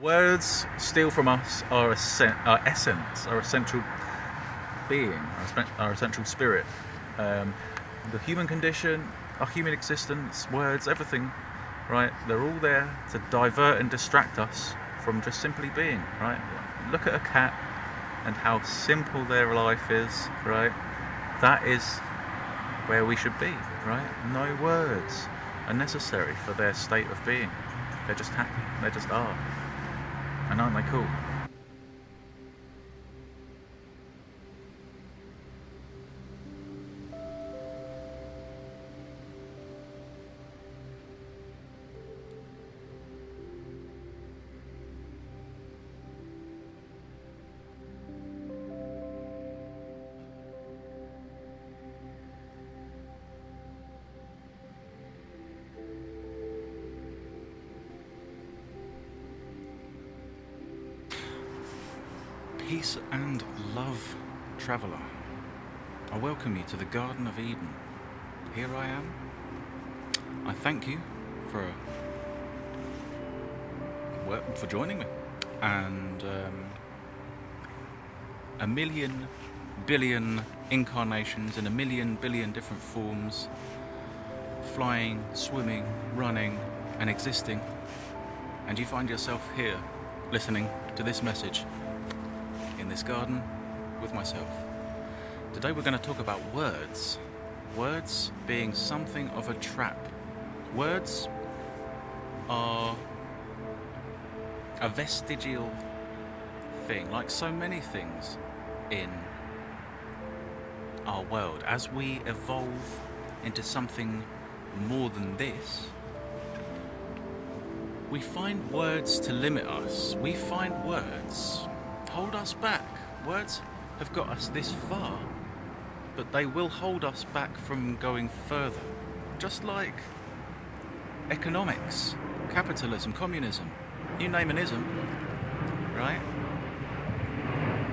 Words steal from us our essence, our essential being, our essential spirit. Um, the human condition, our human existence, words, everything, right? They're all there to divert and distract us from just simply being, right? Look at a cat and how simple their life is, right? That is where we should be, right? No words are necessary for their state of being. They're just happy, they just are. And aren't they cool? Peace and love, traveller. I welcome you to the Garden of Eden. Here I am. I thank you for joining me. And a million billion incarnations in a million billion different forms, flying, swimming, running, and existing. And you find yourself here, listening to this message in this garden with myself. Today we're going to talk about words. Words being something of a trap. Words are a vestigial thing, like so many things in our world. As we evolve into something more than this, we find words to limit us. We find words hold us back. Words have got us this far, but they will hold us back from going further. Just like economics, capitalism, communism, you name an ism, right?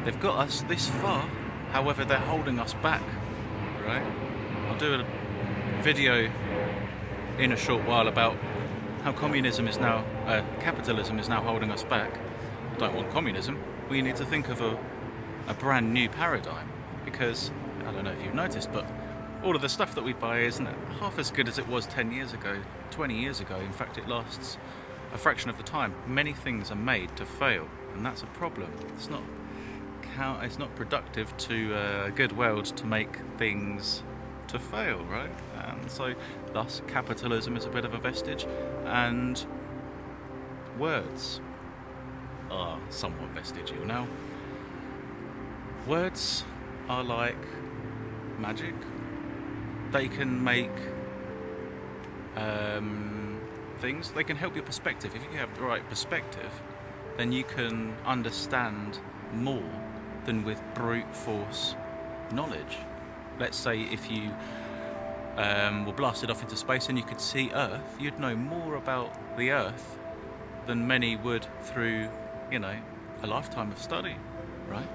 They've got us this far, however they're holding us back, right? I'll do a video in a short while about how capitalism is now holding us back. I don't want communism. We need to think of a brand new paradigm, because I don't know if you've noticed, but all of the stuff that we buy isn't half as good as it was 10 years ago, 20 years ago. In fact, it lasts a fraction of the time. Many things are made to fail, and that's a problem. It's not productive to a good world to make things to fail, right? And so thus capitalism is a bit of a vestige, and words are somewhat vestigial. Now, words are like magic. They can make things, they can help your perspective. If you have the right perspective, then you can understand more than with brute force knowledge. Let's say if you were blasted off into space and you could see Earth, you'd know more about the Earth than many would through, a lifetime of study, right?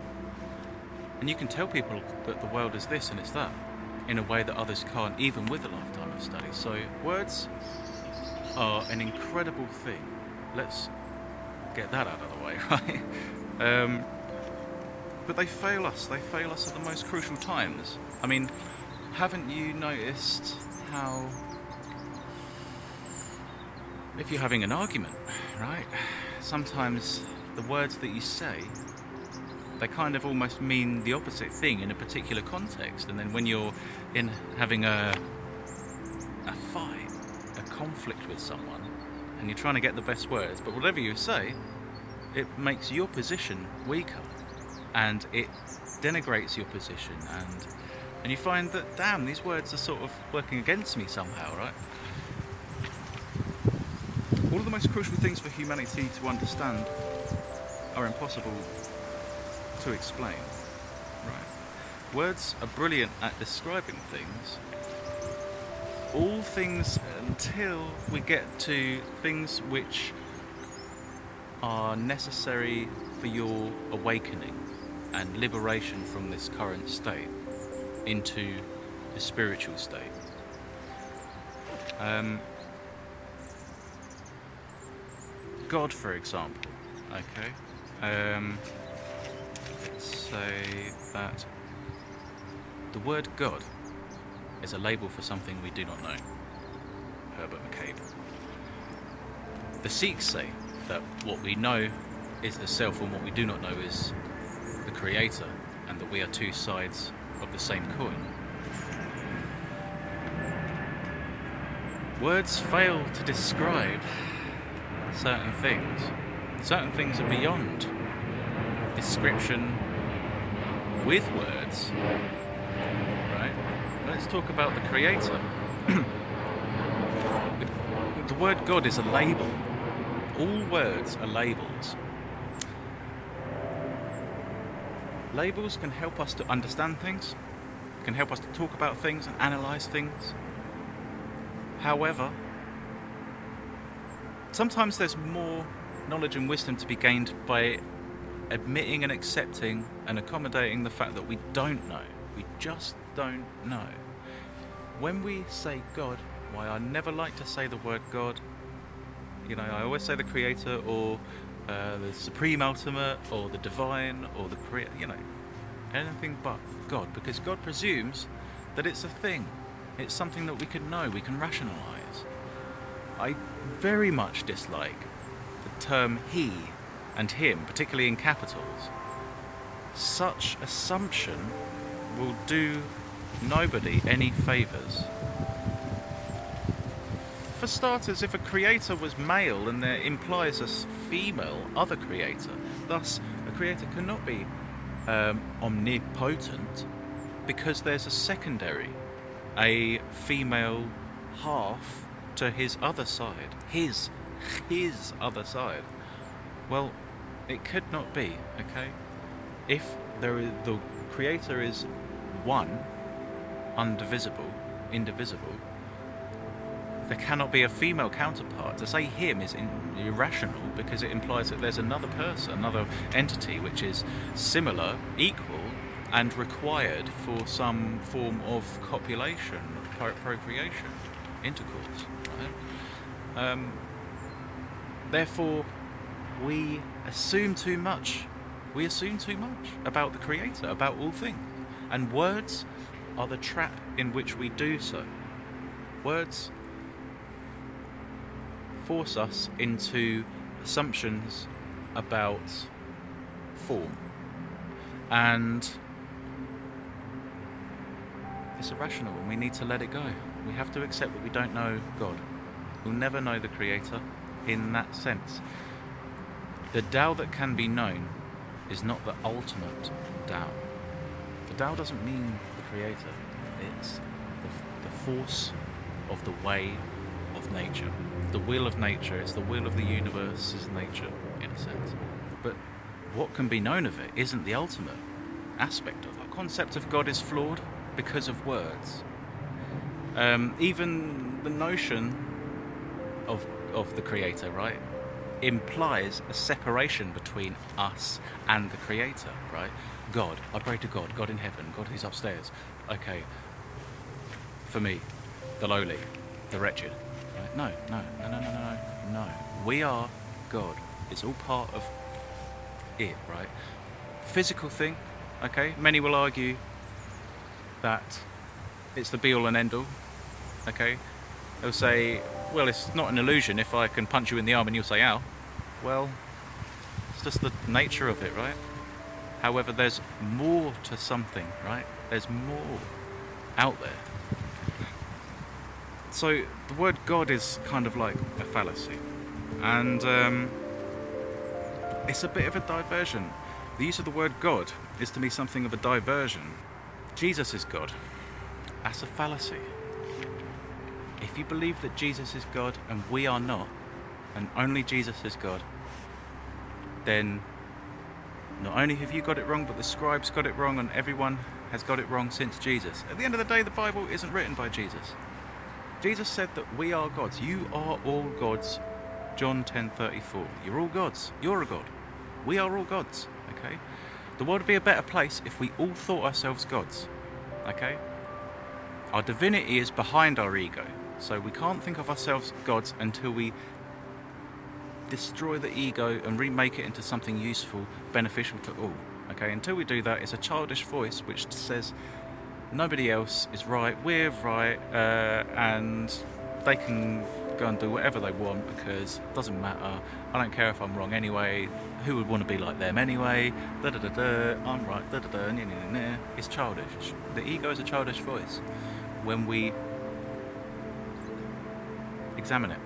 And you can tell people that the world is this and it's that in a way that others can't, even with a lifetime of study. So words are an incredible thing. Let's get that out of the way, right? But they fail us. They fail us at the most crucial times. I mean, haven't you noticed how, if you're having an argument, right, sometimes the words that you say, they kind of almost mean the opposite thing in a particular context. And then when you're in having a fight, a conflict with someone, and you're trying to get the best words, but whatever you say, it makes your position weaker, and it denigrates your position, and you find that, damn, these words are sort of working against me somehow, right? All of the most crucial things for humanity to understand are impossible to explain, right? Words are brilliant at describing things. All things until we get to things which are necessary for your awakening and liberation from this current state into the spiritual state. God, for example, Okay. Let's say that the word God is a label for something we do not know. Herbert Macleod. The Sikhs say that what we know is the self and what we do not know is the creator, and that we are two sides of the same coin. Words fail to describe certain things. Certain things are beyond description with words. Right? Let's talk about the creator. The word God is a label. All words are labels. Labels can help us to understand things, can help us to talk about things and analyse things. However, sometimes there's more knowledge and wisdom to be gained by admitting and accepting and accommodating the fact that we don't know. We just don't know. When we say God, why I never like to say the word God, I always say the creator or the supreme ultimate or the divine or the anything but God, because God presumes that it's a thing. It's something that we can know, we can rationalise. I very much dislike the term he and him, particularly in capitals. Such assumption will do nobody any favours. For starters, if a creator was male, then there implies a female other creator. Thus, a creator cannot be omnipotent because there's a secondary, a female half to his other side. His other side. Well, it could not be, okay? If the creator is one, indivisible, there cannot be a female counterpart. To say him is irrational because it implies that there's another person, another entity which is similar, equal, and required for some form of copulation, procreation, intercourse. Right? Therefore, we assume too much. We assume too much about the creator, about all things. And words are the trap in which we do so. Words force us into assumptions about form, and it's irrational and we need to let it go. We have to accept that we don't know God. We'll never know the creator in that sense. The Tao that can be known is not the ultimate Tao. The Tao doesn't mean the creator, it's the force of the way of nature. The will of nature, it's the will of the universe, is nature in a sense. But what can be known of it isn't the ultimate aspect of it. The concept of God is flawed because of words. Even the notion of the creator, right, implies a separation between us and the creator, right? God, I pray to God, God in heaven, God is upstairs. Okay, for me, the lowly, the wretched. Right? No. We are God. It's all part of it, right? Physical thing, okay? Many will argue that it's the be-all and end-all, okay? They'll say, well, it's not an illusion if I can punch you in the arm and you'll say, ow. Well, it's just the nature of it, right? However, there's more to something, right? There's more out there. So the word God is kind of like a fallacy. And it's a bit of a diversion. The use of the word God is to me something of a diversion. Jesus is God. That's a fallacy. If you believe that Jesus is God and we are not, and only Jesus is God, then not only have you got it wrong, but the scribes got it wrong, and everyone has got it wrong since Jesus. At the end of the day, the Bible isn't written by Jesus. Jesus said that we are gods. You are all gods. John 10:34. You're all gods. You're a god. We are all gods. Okay? The world would be a better place if we all thought ourselves gods. Okay? Our divinity is behind our ego. So we can't think of ourselves gods until we destroy the ego and remake it into something useful, beneficial to all. Okay, until we do that, it's a childish voice which says nobody else is right, we're right, and they can go and do whatever they want because it doesn't matter. I don't care if I'm wrong anyway. Who would want to be like them anyway? Da da da da. I'm right. Da da da. Nah, nah, nah, nah. It's childish. The ego is a childish voice. When we examine it,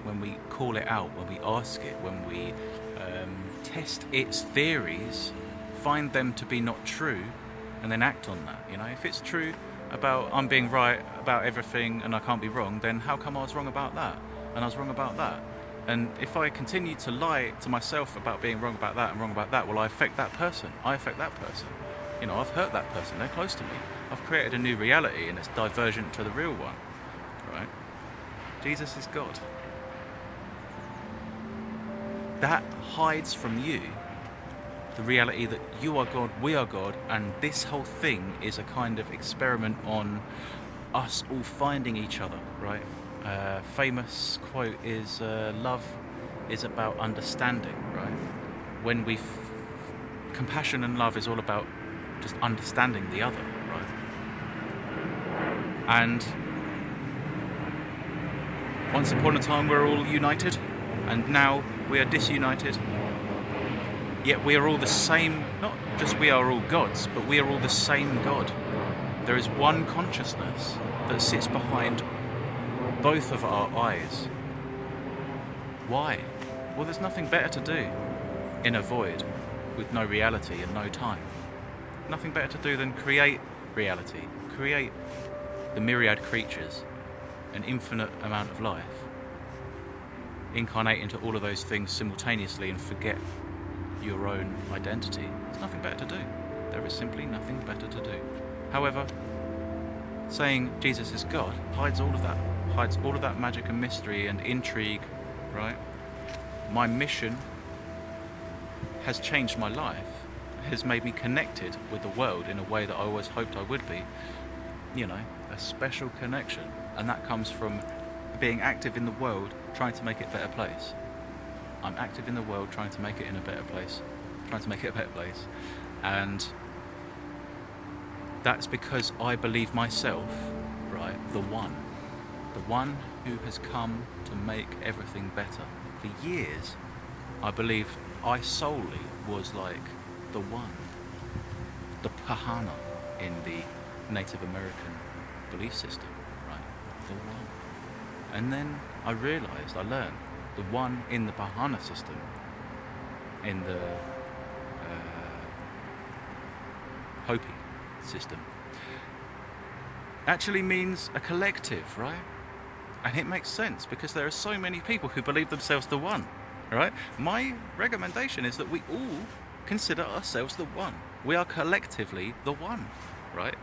when we call it out, when we ask it, when we test its theories, find them to be not true, and then act on that. You know, if it's true about I'm being right about everything and I can't be wrong, then how come I was wrong about that and I was wrong about that? And if I continue to lie to myself about being wrong about that and wrong about that, well, I affect that person. I affect that person. You know, I've hurt that person. They're close to me. I've created a new reality and it's divergent to the real one. Right? Jesus is God. That hides from you the reality that you are God, we are God, and this whole thing is a kind of experiment on us all finding each other, right? Famous quote is, love is about understanding, right? When compassion and love is all about just understanding the other, right? And once upon a time we're all united, and now we are disunited. Yet we are all the same, not just we are all gods, but we are all the same God. There is one consciousness that sits behind both of our eyes. Why? Well, there's nothing better to do in a void with no reality and no time. Nothing better to do than create reality, create the myriad creatures, an infinite amount of life, incarnate into all of those things simultaneously and forget your own identity. There's nothing better to do. There is simply nothing better to do. However, saying Jesus is God hides all of that. Hides all of that magic and mystery and intrigue, right? My mission has changed my life, has made me connected with the world in a way that I always hoped I would be. You know, a special connection. And that comes from being active in the world, trying to make it a better place. I'm active in the world trying to make it in a better place. Trying to make it a better place. And that's because I believe myself, right, the one who has come to make everything better. For years, I believed I solely was like the one, the Pahana in the Native American belief system, right, the one. And then I learned, the one in the Pahana system, in the Hopi system, actually means a collective, right? And it makes sense because there are so many people who believe themselves the one, right? My recommendation is that we all consider ourselves the one. We are collectively the one, right?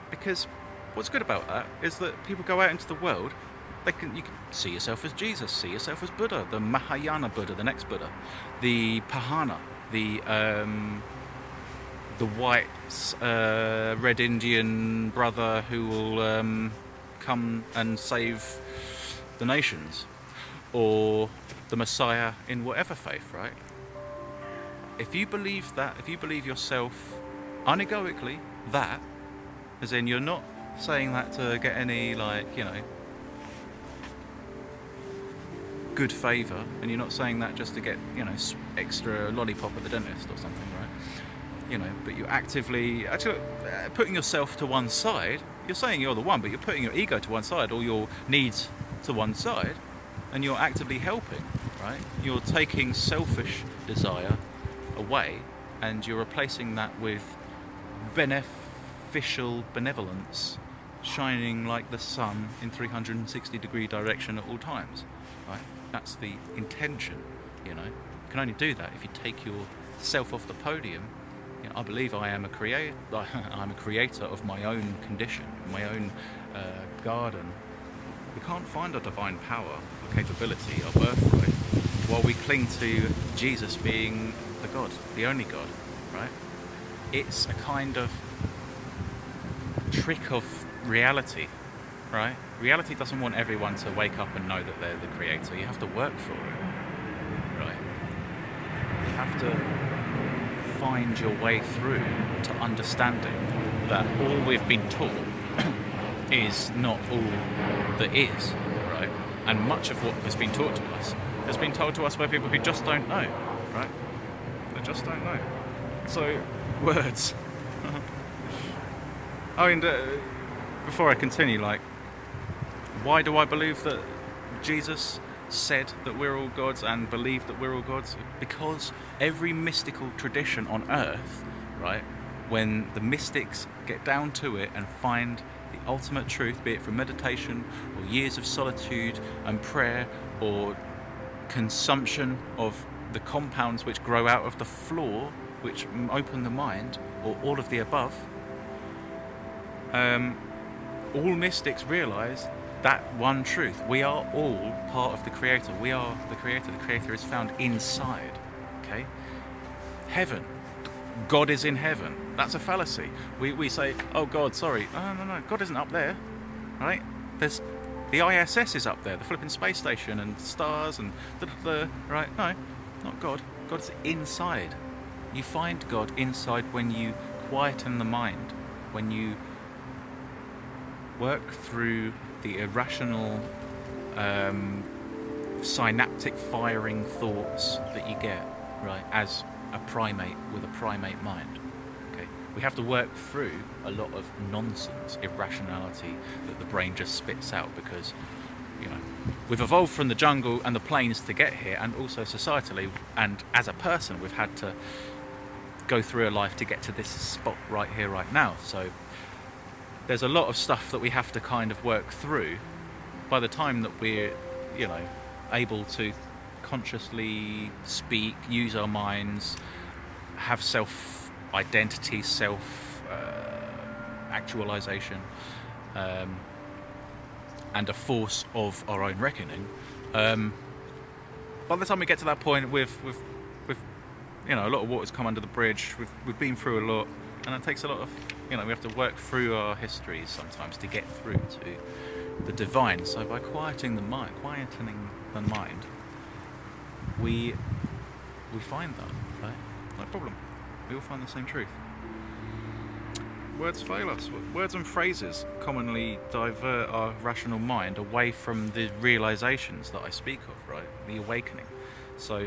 Because what's good about that is that people go out into the world, you can see yourself as Jesus, see yourself as Buddha, the Mahayana Buddha, the next Buddha, the Pahana, the white Red Indian brother who will come and save the nations, or the Messiah in whatever faith, right? If you believe that, if you believe yourself unegoically that, as in you're not saying that to get any, like, you know, good favour, and you're not saying that just to get, you know, extra lollipop at the dentist or something, right? You know, but you're actually putting yourself to one side. You're saying you're the one, but you're putting your ego to one side, all your needs to one side, and you're actively helping, right? You're taking selfish desire away, and you're replacing that with beneficial benevolence, shining like the sun in 360-degree direction at all times, right? That's the intention, you know. You can only do that if you take yourself off the podium. You know, I believe I am a creator. I'm a creator of my own condition, my own garden. We can't find our divine power, our capability, our birthright, while we cling to Jesus being the God, the only God, right? It's a kind of trick of reality, right? Reality doesn't want everyone to wake up and know that they're the creator. You have to work for it, right? You have to find your way through to understanding that all we've been taught is not all that is, right? And much of what has been taught to us has been told to us by people who just don't know, right? They just don't know. So, words. I mean, before I continue, like, why do I believe that Jesus said that we're all gods and believe that we're all gods? Because every mystical tradition on earth, right, when the mystics get down to it and find the ultimate truth, be it from meditation or years of solitude and prayer or consumption of the compounds which grow out of the floor, which open the mind, or all of the above, all mystics realise that one truth. We are all part of the Creator. We are the Creator. The Creator is found inside. Okay? Heaven. God is in heaven. That's a fallacy. We say, oh God, sorry. No. God isn't up there. Right? There's the ISS is up there, the flipping space station, and stars and right? No, not God. God's inside. You find God inside when you quieten the mind, when you work through the irrational synaptic firing thoughts that you get, right, as a primate with a primate mind. Okay, we have to work through a lot of nonsense, irrationality that the brain just spits out because, you know, we've evolved from the jungle and the plains to get here, and also societally and as a person we've had to go through a life to get to this spot right here, right now. So there's a lot of stuff that we have to kind of work through by the time that we're, you know, able to consciously speak, use our minds, have self-identity, self-actualization, and a force of our own reckoning. By the time we get to that point, we've you know, a lot of water's come under the bridge. We've been through a lot, and it takes a lot of, you know, we have to work through our histories sometimes to get through to the divine. So by quietening the mind, we find that, right? No problem. We all find the same truth. Words fail us. Words and phrases commonly divert our rational mind away from the realizations that I speak of, right? The awakening. So,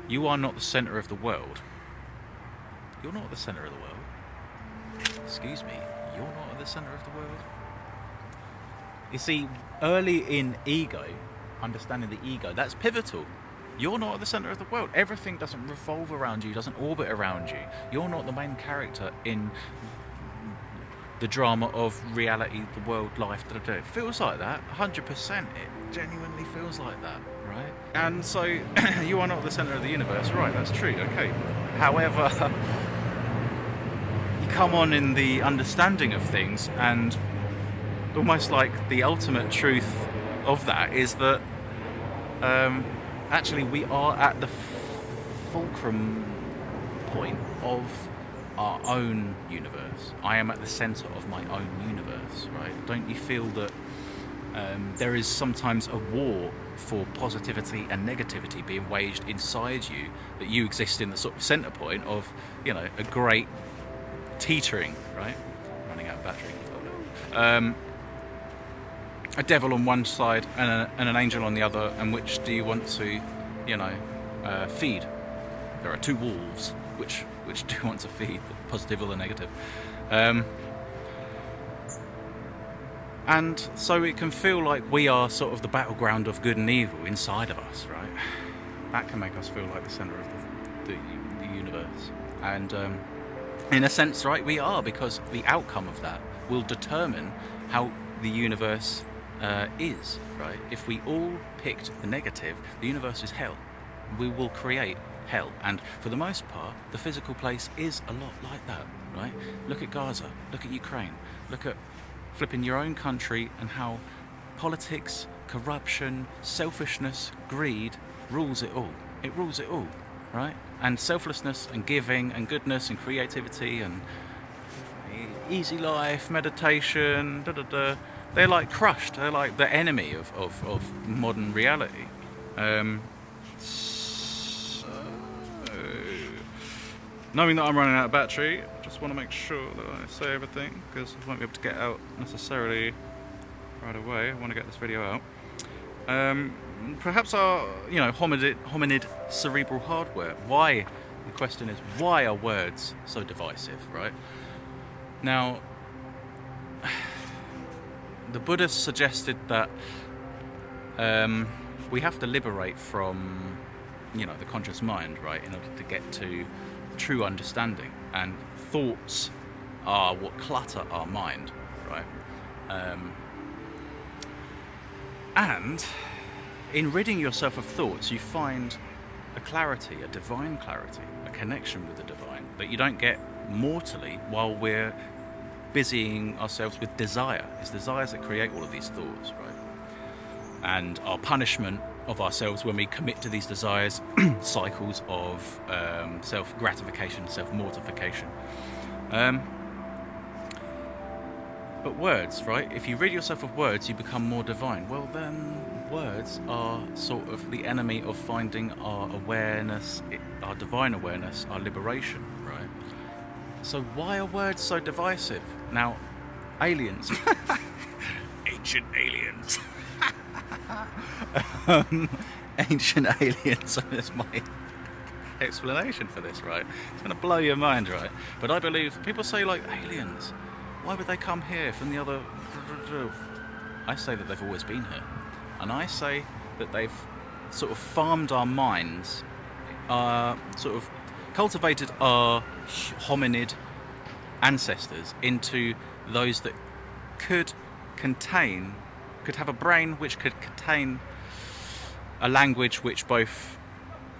you are not the centre of the world. You're not the centre of the world. Excuse me, you're not at the centre of the world. You see, early in ego, understanding the ego, that's pivotal. You're not at the centre of the world. Everything doesn't revolve around you, doesn't orbit around you. You're not the main character in the drama of reality, the world, life. It feels like that, 100%. It genuinely feels like that, right? And so, you are not the centre of the universe, right? That's true, okay. However, you come on in the understanding of things, and almost like the ultimate truth of that is that actually we are at the fulcrum point of our own universe. I am at the centre of my own universe, right? Don't you feel that there is sometimes a war for positivity and negativity being waged inside you, that you exist in the sort of centre point of, you know, a great teetering, right? Running out of battery. Oh no. A devil on one side and an angel on the other, and which do you want to, you know, feed? There are two wolves. Which do you want to feed, the positive or the negative? And so it can feel like we are sort of the battleground of good and evil inside of us, right? That can make us feel like the centre of the universe. And in a sense, right, we are, because the outcome of that will determine how the universe is, right? If we all picked the negative, the universe is hell. We will create hell, and for the most part the physical place is a lot like that, right? Look at Gaza, look at Ukraine, look at flipping your own country, and how politics, corruption, selfishness, greed rules it all. It rules it all, right? And selflessness and giving and goodness and creativity and easy life, meditation, da da da. They're like crushed. They're like the enemy of modern reality. So, knowing that I'm running out of battery, I just want to make sure that I say everything, because I won't be able to get out necessarily right away. I want to get this video out. Perhaps our, hominid cerebral hardware. Why? The question is, why are words so divisive, right? Now, the Buddha suggested that we have to liberate from, the conscious mind, right, in order to get to true understanding. And thoughts are what clutter our mind, right? And in ridding yourself of thoughts, you find a clarity, a divine clarity, a connection with the divine that you don't get mortally while we're busying ourselves with desire. It's desires that create all of these thoughts, right? And our punishment of ourselves when we commit to these desires, cycles of self-gratification, self-mortification. But words, right? If you rid yourself of words, you become more divine. Well, then words are sort of the enemy of finding our awareness, our divine awareness, our liberation, right? So why are words so divisive? Now, aliens. Ancient aliens. Ancient aliens. That's my explanation for this, right? It's going to blow your mind, right? But I believe, people say like, aliens, why would they come here from the other... I say that they've always been here. And I say that they've sort of farmed our minds, sort of cultivated our hominid ancestors into those that could have a brain which could contain a language which both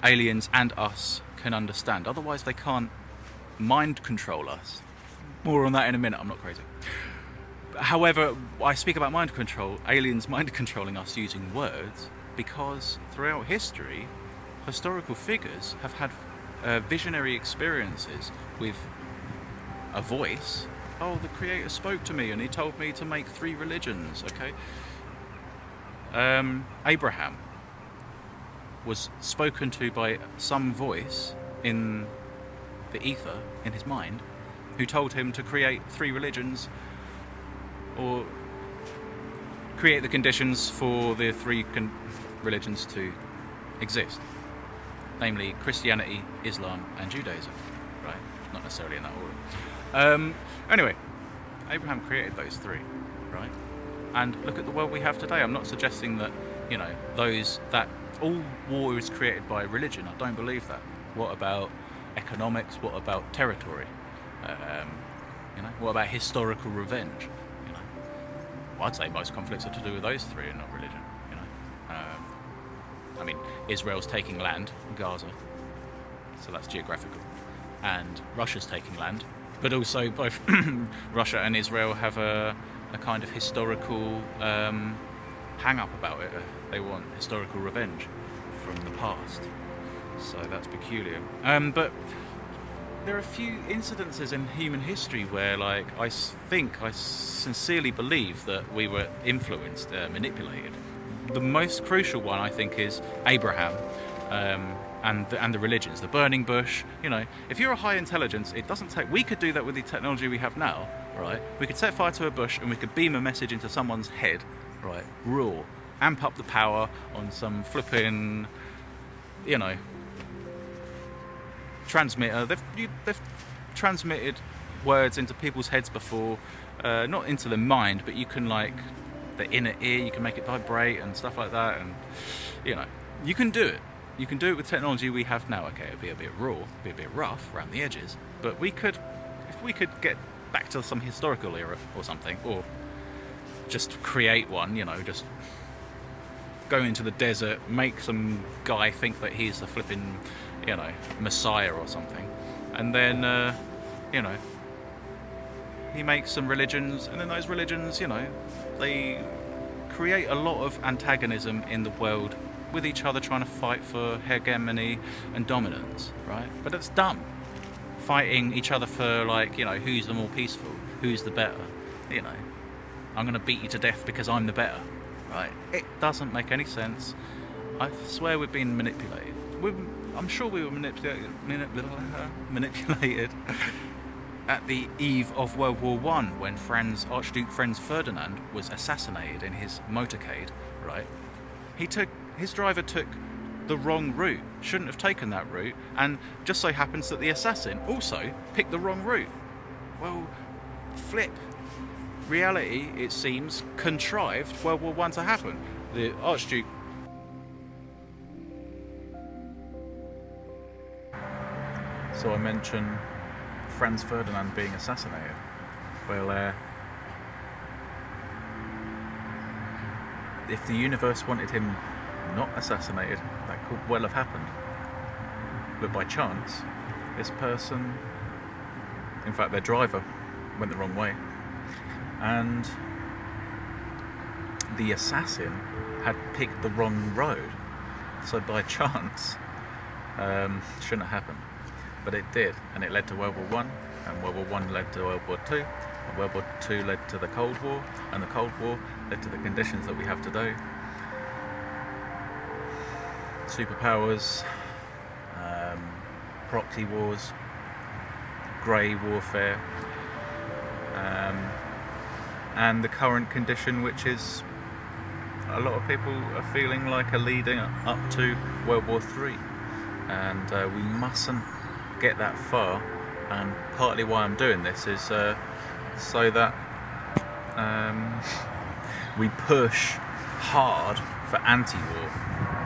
aliens and us can understand. Otherwise they can't mind control us. More on that in a minute, I'm not crazy. However, I speak about mind control, aliens mind controlling us using words, because throughout history, historical figures have had visionary experiences with a voice. Oh, the Creator spoke to me and he told me to make 3 religions, okay? Abraham was spoken to by some voice in the ether, in his mind, who told him to create 3 religions, or create the conditions for the 3 religions to exist, namely Christianity, Islam and Judaism, right? Not necessarily in that order. Anyway, Abraham created those 3, right? And look at the world we have today. I'm not suggesting that, that all war is created by religion. I don't believe that. What about economics? What about territory? What about historical revenge? Well, I'd say most conflicts are to do with those 3 and not religion. Israel's taking land, Gaza, so that's geographical, and Russia's taking land, but also both Russia and Israel have a kind of historical hang-up about it. They want historical revenge from the past, so that's peculiar. But there are a few incidences in human history where, I sincerely believe that we were influenced, manipulated. The most crucial one, I think, is Abraham and the religions, the burning bush. If you're a high intelligence, it doesn't take... We could do that with the technology we have now, right? We could set fire to a bush and we could beam a message into someone's head, right? Raw. Amp up the power on some flipping, transmitter. They've transmitted words into people's heads before, not into the mind, but you can the inner ear, you can make it vibrate and stuff like that, and you can do it. You can do it with technology we have now. Okay, it'll be a bit raw, it'll be a bit rough around the edges, but if we could get back to some historical era or something, or just create one, just go into the desert, make some guy think that he's the flipping, Messiah or something, and then, he makes some religions, and then those religions, they create a lot of antagonism in the world with each other, trying to fight for hegemony and dominance, right? But that's dumb. Fighting each other for, who's the more peaceful, who's the better. You know, I'm going to beat you to death because I'm the better. Right? It doesn't make any sense. I swear we've been manipulated. I'm sure we were manipulated at the eve of World War One, when Archduke Franz Ferdinand was assassinated in his motorcade. Right? His driver took the wrong route. Shouldn't have taken that route, and just so happens that the assassin also picked the wrong route. Well, flip. Reality, it seems, contrived World War One to happen. The Archduke. So I mentioned Franz Ferdinand being assassinated. Well, if the universe wanted him not assassinated, that could well have happened. But by chance, this person, in fact their driver, went the wrong way. And the assassin had picked the wrong road. So by chance, shouldn't have happened. But it did, and it led to World War One, and World War One led to World War Two, and World War Two led to the Cold War, and the Cold War led to the conditions that we have today. Superpowers, proxy wars, grey warfare, and the current condition, which is a lot of people are feeling like are leading up to World War III, and we mustn't get that far. And partly why I'm doing this is so that we push hard for anti-war,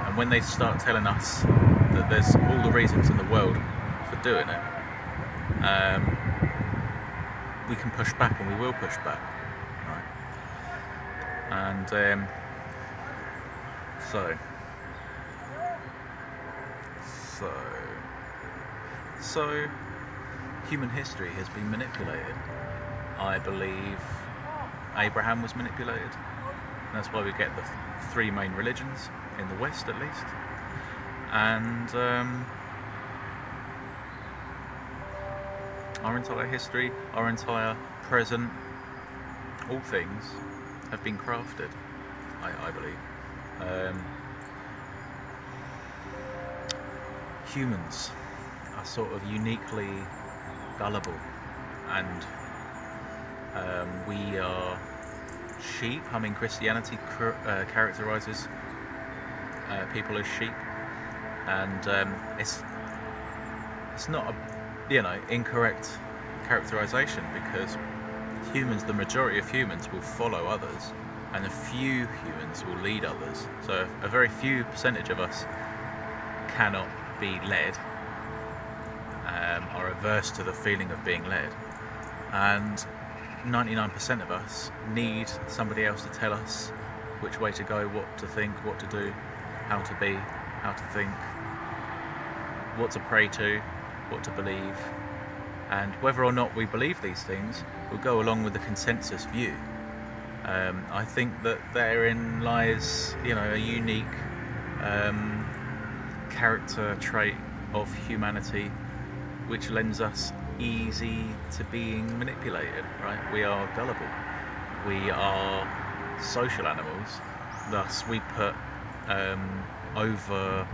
and when they start telling us that there's all the reasons in the world for doing it, we can push back, and we will push back, right? And so human history has been manipulated. I believe Abraham was manipulated, and that's why we get the three main religions in the West, at least. And our entire history, our entire present, all things have been crafted, I believe. Humans are sort of uniquely gullible, and we are sheep. I mean, Christianity characterizes people as sheep, and it's not a incorrect characterization, because humans, the majority of humans, will follow others, and a few humans will lead others. So a very few percentage of us cannot be led, are averse to the feeling of being led, and 99% of us need somebody else to tell us which way to go, what to think, what to do, how to be, how to think, what to pray to, what to believe, and whether or not we believe these things will go along with the consensus view. I think that therein lies, a unique character trait of humanity, which lends us easy to being manipulated, right? We are gullible. We are social animals. Thus, we put overarching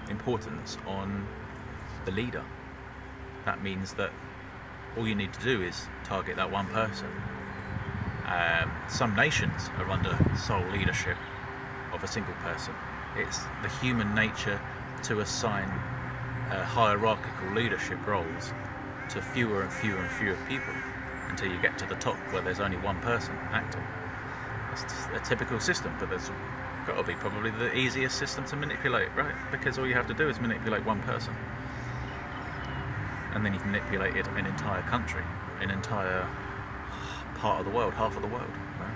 importance on the leader. That means that all you need to do is target that one person. Some nations are under sole leadership of a single person. It's the human nature to assign hierarchical leadership roles to fewer and fewer and fewer people, until you get to the top where there's only one person acting. That's a typical system, but there's got to be probably the easiest system to manipulate, right? Because all you have to do is manipulate one person, and then you've manipulated an entire country, an entire part of the world, half of the world, right?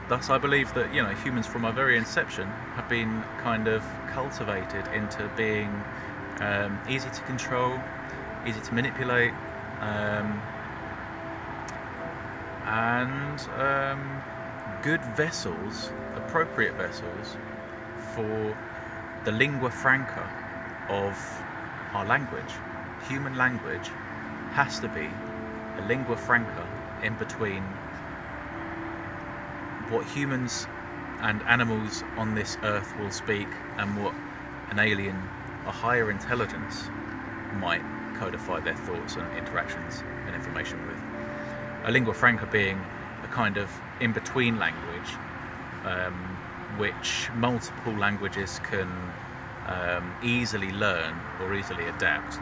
Thus, I believe that humans from our very inception have been kind of cultivated into being easy to control, easy to manipulate, and good vessels, appropriate vessels for the lingua franca of our language. Human language has to be a lingua franca in between what humans and animals on this earth will speak and what an alien, a higher intelligence, might codify their thoughts and interactions and information with. A lingua franca being a kind of in-between language which multiple languages can easily learn or easily adapt.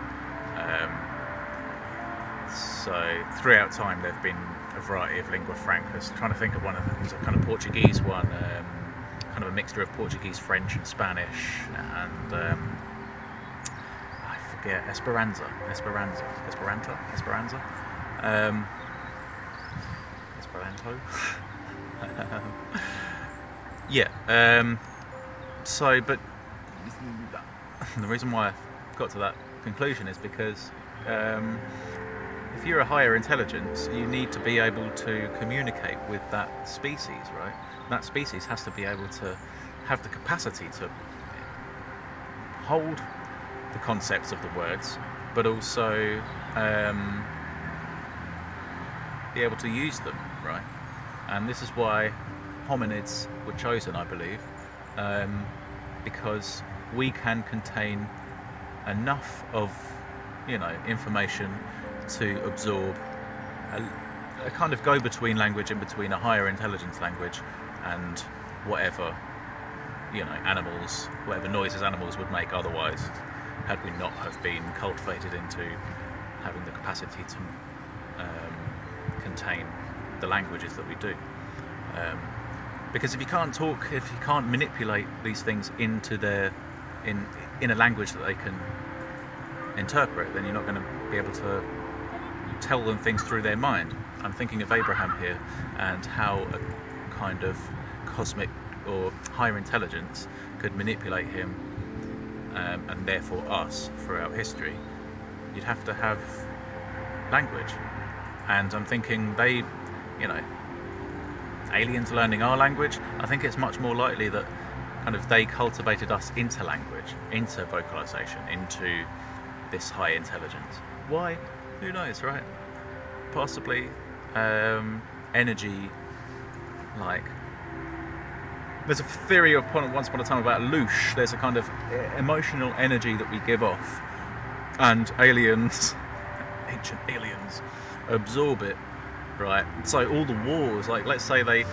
So throughout time there have been a variety of lingua francas. Trying to think of one of them, there's a kind of Portuguese one, kind of a mixture of Portuguese, French and Spanish, and I forget, Esperanto. So, but the reason why I got to that conclusion is because if you're a higher intelligence, you need to be able to communicate with that species, right? That species has to be able to have the capacity to hold the concepts of the words, but also be able to use them, right? And this is why hominids were chosen, I believe, because we can contain enough of, information to absorb a kind of go-between language in between a higher intelligence language and whatever, animals, whatever noises animals would make otherwise, had we not have been cultivated into having the capacity to contain the languages that we do. Because if you can't talk, if you can't manipulate these things into in a language that they can interpret, then you're not going to be able to tell them things through their mind. I'm thinking of Abraham here and how a kind of cosmic or higher intelligence could manipulate him and therefore us throughout history. You'd have to have language, and I'm thinking aliens learning our language, I think it's much more likely that kind of they cultivated us into language, into vocalization, into this high intelligence. Why? Who knows, right? Possibly energy, like there's a theory of once upon a time about loosh. There's a kind of emotional energy that we give off, and aliens, ancient aliens, absorb it, right? So all the wars, like let's say they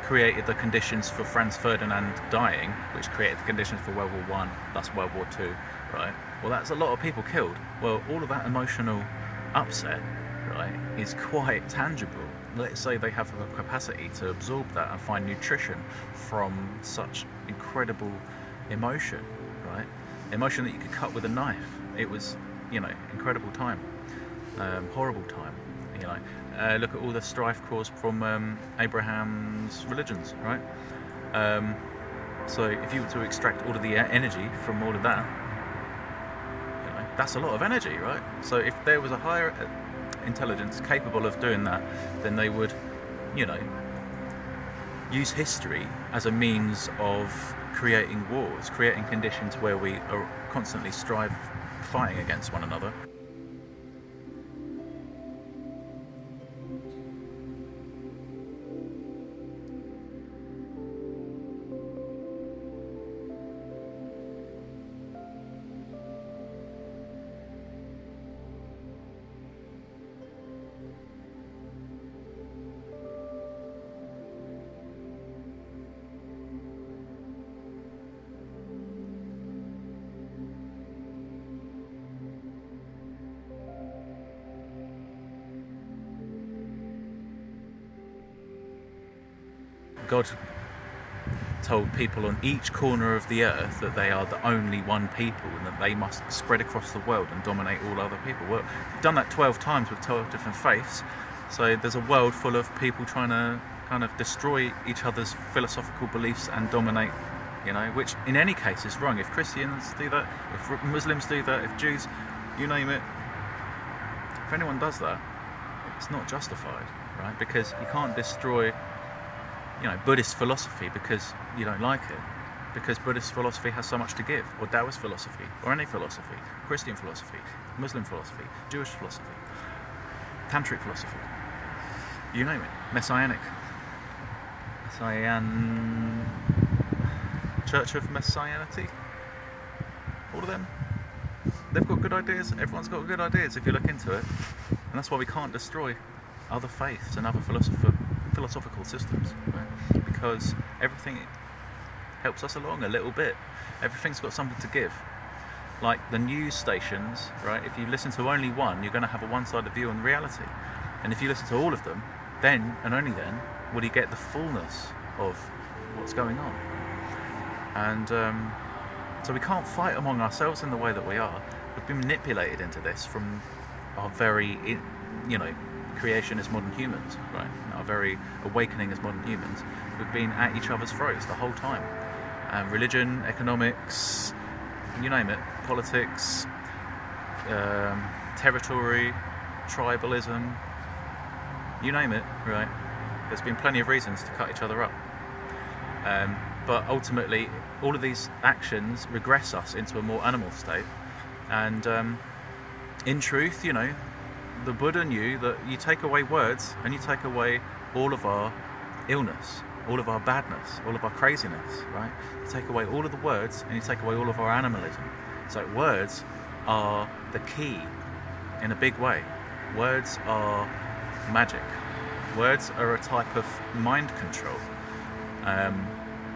created the conditions for Franz Ferdinand dying, which created the conditions for World War I, thus World War II, right? Well, that's a lot of people killed. Well, all of that emotional upset, right, is quite tangible. Let's say they have the capacity to absorb that and find nutrition from such incredible emotion, right? Emotion that you could cut with a knife. It was, incredible time, horrible time. Look at all the strife caused from Abraham's religions, right? So if you were to extract all of the energy from all of that, that's a lot of energy, right? So if there was a higher intelligence capable of doing that, then they would, use history as a means of creating wars, creating conditions where we are constantly fighting against one another. God told people on each corner of the earth that they are the only one people and that they must spread across the world and dominate all other people. Well, we've done that 12 times with 12 different faiths, so there's a world full of people trying to kind of destroy each other's philosophical beliefs and dominate, which in any case is wrong. If Christians do that, if Muslims do that, if Jews, you name it, if anyone does that, it's not justified, right? Because you can't destroy Buddhist philosophy because you don't like it. because Buddhist philosophy has so much to give, or Taoist philosophy, or any philosophy, Christian philosophy, Muslim philosophy, Jewish philosophy, Tantric philosophy, you name it, Messianic, Church of Messianity, all of them, they've got good ideas. Everyone's got good ideas if you look into it, and that's why we can't destroy other faiths and other philosophical systems, right? Because everything helps us along a little bit. Everything's got something to give. Like the news stations, right? If you listen to only one, you're going to have a one-sided view on reality. And if you listen to all of them, then and only then will you get the fullness of what's going on. And so we can't fight among ourselves in the way that we are. We've been manipulated into this from our very, creation as modern humans, right? Our very awakening as modern humans. We've been at each other's throats the whole time. Religion, economics, you name it, politics, territory, tribalism, you name it, right? There's been plenty of reasons to cut each other up. But ultimately, all of these actions regress us into a more animal state. And in truth, the Buddha knew that you take away words and you take away all of our illness, all of our badness, all of our craziness, right? You take away all of the words and you take away all of our animalism. So words are the key in a big way. Words are magic. Words are a type of mind control.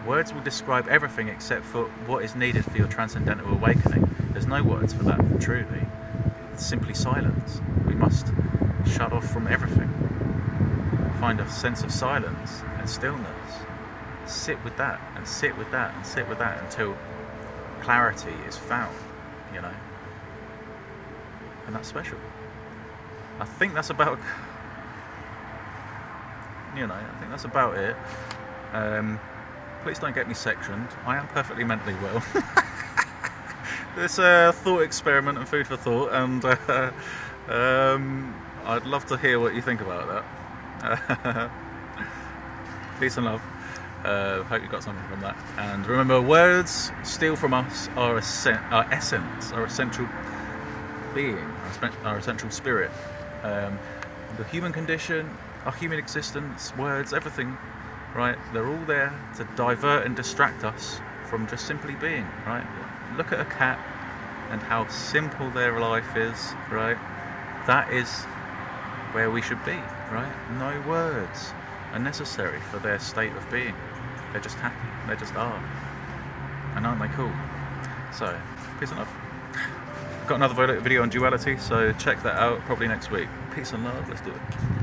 Words will describe everything except for what is needed for your transcendental awakening. There's no words for that, truly. It's simply silence. We must shut off from everything. Find a sense of silence and stillness. Sit with that and sit with that and sit with that until clarity is found, And that's special. I think that's about, it. Please don't get me sectioned. I am perfectly mentally well. It's a thought experiment and food for thought, and I'd love to hear what you think about that. Peace and love. Hope you got something from that. And remember, words steal from us our essence, our essential being, our essential spirit. The human condition, our human existence, words, everything, right? They're all there to divert and distract us from just simply being, right? Look at a cat and how simple their life is, right? That is where we should be, right? No words are necessary for their state of being. They're just happy. They just are. And aren't they cool? So, peace and love. Got another video on duality, so check that out probably next week. Peace and love. Let's do it.